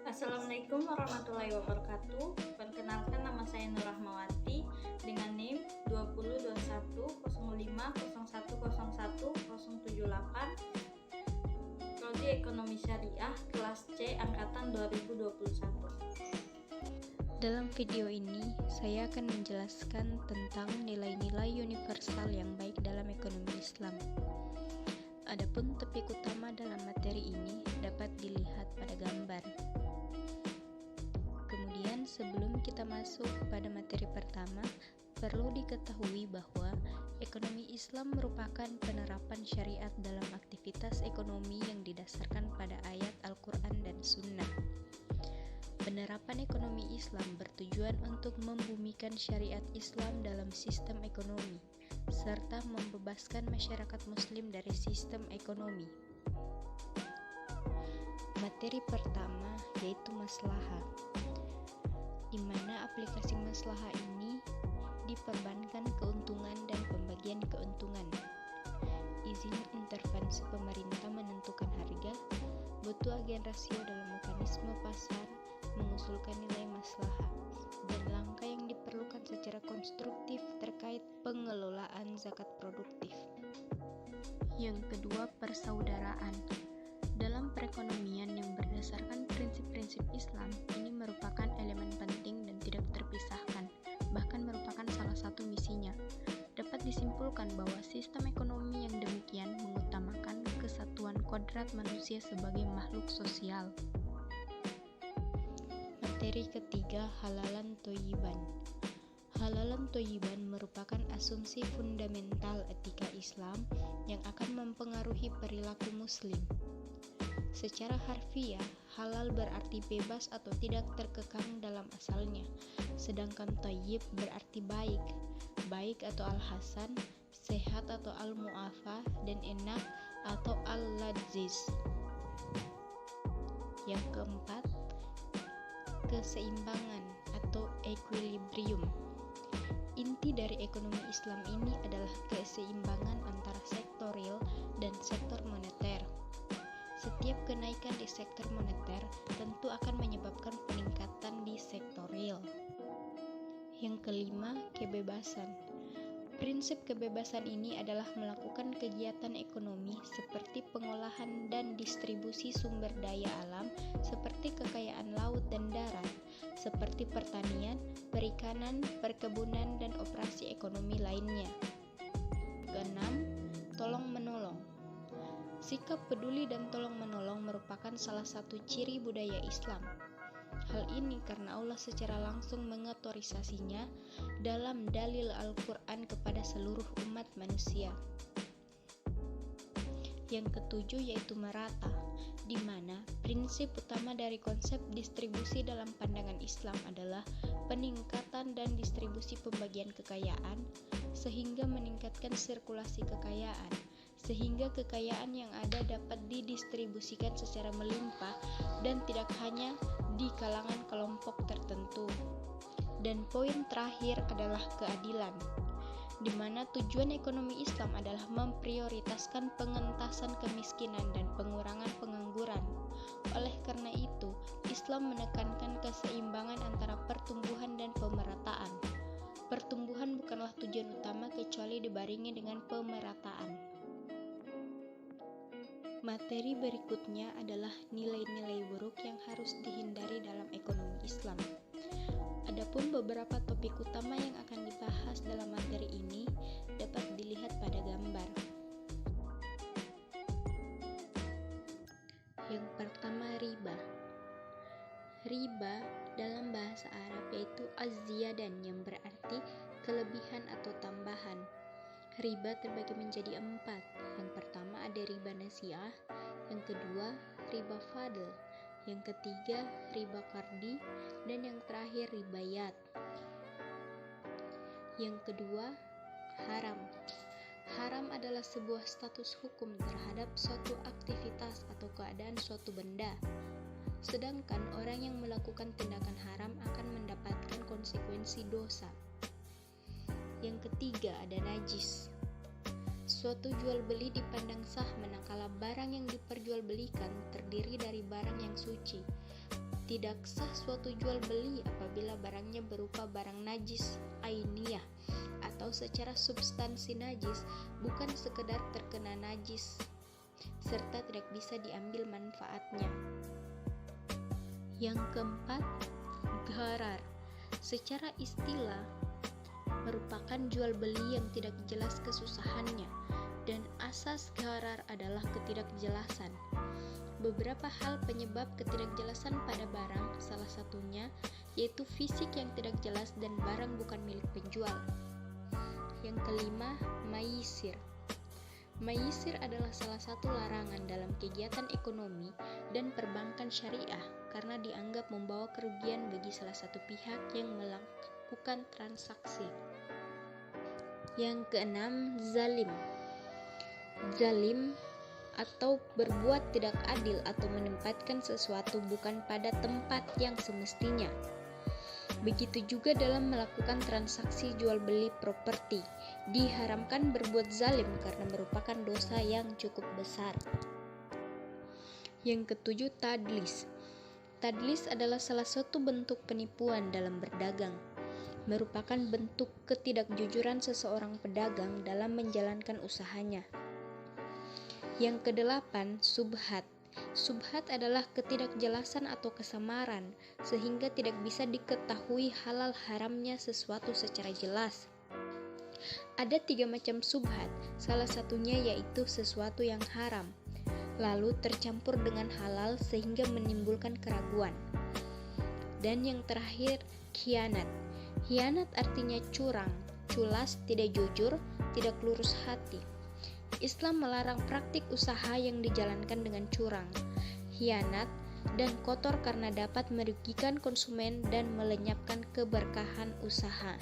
Assalamualaikum warahmatullahi wabarakatuh. Perkenalkan, nama saya Nur Rahmawati dengan NIM 202105010178, Prodi Ekonomi Syariah kelas C angkatan 2021. Dalam video ini, saya akan menjelaskan tentang nilai-nilai universal yang baik dalam ekonomi Islam. Adapun topik utama dalam materi ini dapat dilihat pada gambar. Kemudian, sebelum kita masuk pada materi pertama, perlu diketahui bahwa ekonomi Islam merupakan penerapan syariat dalam aktivitas ekonomi yang didasarkan pada ayat Al-Quran dan Sunnah. Penerapan ekonomi Islam bertujuan untuk membumikan syariat Islam dalam sistem ekonomi, serta membebaskan masyarakat Muslim dari sistem ekonomi. Materi pertama yaitu maslahah, di mana aplikasi maslahah ini diperbankan keuntungan dan pembagian keuntungan, izin intervensi pemerintah menentukan harga, butuh agen rasio dalam mekanisme pasar, mengusulkan nilai maslahah, dan langkah yang diperlukan secara konstruktif terkait pengelolaan zakat produktif. Yang kedua, persaudaraan. Dalam perekonomian yang berdasarkan prinsip-prinsip Islam, ini merupakan elemen penting dan tidak terpisahkan, bahkan merupakan salah satu misinya. Dapat disimpulkan bahwa sistem ekonomi yang demikian mengutamakan kesatuan kodrat manusia sebagai makhluk sosial. Materi ketiga, halalan thayyiban. Halalan thayyiban merupakan asumsi fundamental etika Islam yang akan mempengaruhi perilaku muslim. Secara harfiah, halal berarti bebas atau tidak terkekang dalam asalnya, sedangkan thayyib berarti baik, baik atau al-hasan, sehat atau al-mu'afa, dan enak atau al-ladziz. Yang keempat, keseimbangan atau equilibrium. Inti dari ekonomi Islam ini adalah keseimbangan antara sektor real dan sektor moneter. Setiap kenaikan di sektor moneter tentu akan menyebabkan peningkatan di sektor real. Yang kelima, kebebasan. Prinsip kebebasan ini adalah melakukan kegiatan ekonomi seperti pengolahan dan distribusi sumber daya alam seperti kekayaan laut dan darat, seperti pertanian, perikanan, perkebunan, dan operasi ekonomi lainnya. Keenam, tolong-menolong. Sikap peduli dan tolong-menolong merupakan salah satu ciri budaya Islam. Hal ini karena Allah secara langsung mengotorisasinya dalam dalil Al-Quran kepada seluruh umat manusia. Yang ketujuh yaitu merata, di mana prinsip utama dari konsep distribusi dalam pandangan Islam adalah peningkatan dan distribusi pembagian kekayaan, sehingga meningkatkan sirkulasi kekayaan, sehingga kekayaan yang ada dapat didistribusikan secara melimpah dan tidak hanya di kalangan kelompok tertentu. Dan poin terakhir adalah keadilan, di mana tujuan ekonomi Islam adalah memprioritaskan pengentasan kemiskinan dan pengurangan pengangguran. Oleh karena itu, Islam menekankan keseimbangan antara pertumbuhan dan pemerataan. Pertumbuhan bukanlah tujuan utama kecuali dibarengi dengan pemerataan. Materi berikutnya adalah nilai-nilai buruk yang harus dihindari dalam ekonomi Islam. Adapun beberapa topik utama yang akan dibahas dalam materi ini dapat dilihat pada gambar. Yang pertama, riba. Riba dalam bahasa Arab yaitu az-ziyadan yang berarti kelebihan atau tambahan. Riba terbagi menjadi 4. Yang pertama ada riba nasiah, yang kedua riba fadl, yang ketiga riba qardi, dan yang terakhir ribayat. Yang kedua, haram. Haram adalah sebuah status hukum terhadap suatu aktivitas atau keadaan suatu benda. Sedangkan orang yang melakukan tindakan haram akan mendapatkan konsekuensi dosa. Yang ketiga ada najis. Suatu jual beli dipandang sah manakala barang yang diperjualbelikan terdiri dari barang yang suci. Tidak sah suatu jual beli apabila barangnya berupa barang najis, ainiyah, atau secara substansi najis, bukan sekedar terkena najis, serta tidak bisa diambil manfaatnya. Yang keempat, gharar. Secara istilah, merupakan jual beli yang tidak jelas kesusahannya, dan asas gharar adalah ketidakjelasan. Beberapa hal penyebab ketidakjelasan pada barang, salah satunya yaitu fisik yang tidak jelas dan barang bukan milik penjual. Yang kelima, maisir. Maisir adalah salah satu larangan dalam kegiatan ekonomi dan perbankan syariah karena dianggap membawa kerugian bagi salah satu pihak yang melakukan transaksi. Yang keenam, zalim. Zalim atau berbuat tidak adil atau menempatkan sesuatu bukan pada tempat yang semestinya. Begitu juga dalam melakukan transaksi jual beli properti, diharamkan berbuat zalim karena merupakan dosa yang cukup besar. Yang ketujuh, tadlis. Tadlis adalah salah satu bentuk penipuan dalam berdagang. Merupakan bentuk ketidakjujuran seseorang pedagang dalam menjalankan usahanya. Yang kedelapan, subhat. Subhat adalah ketidakjelasan atau kesamaran, sehingga tidak bisa diketahui halal haramnya sesuatu secara jelas. Ada 3 macam subhat, salah satunya yaitu sesuatu yang haram, lalu tercampur dengan halal sehingga menimbulkan keraguan. Dan yang terakhir, khianat. Khianat artinya curang, culas, tidak jujur, tidak lurus hati. Islam melarang praktik usaha yang dijalankan dengan curang, khianat, dan kotor karena dapat merugikan konsumen dan melenyapkan keberkahan usaha.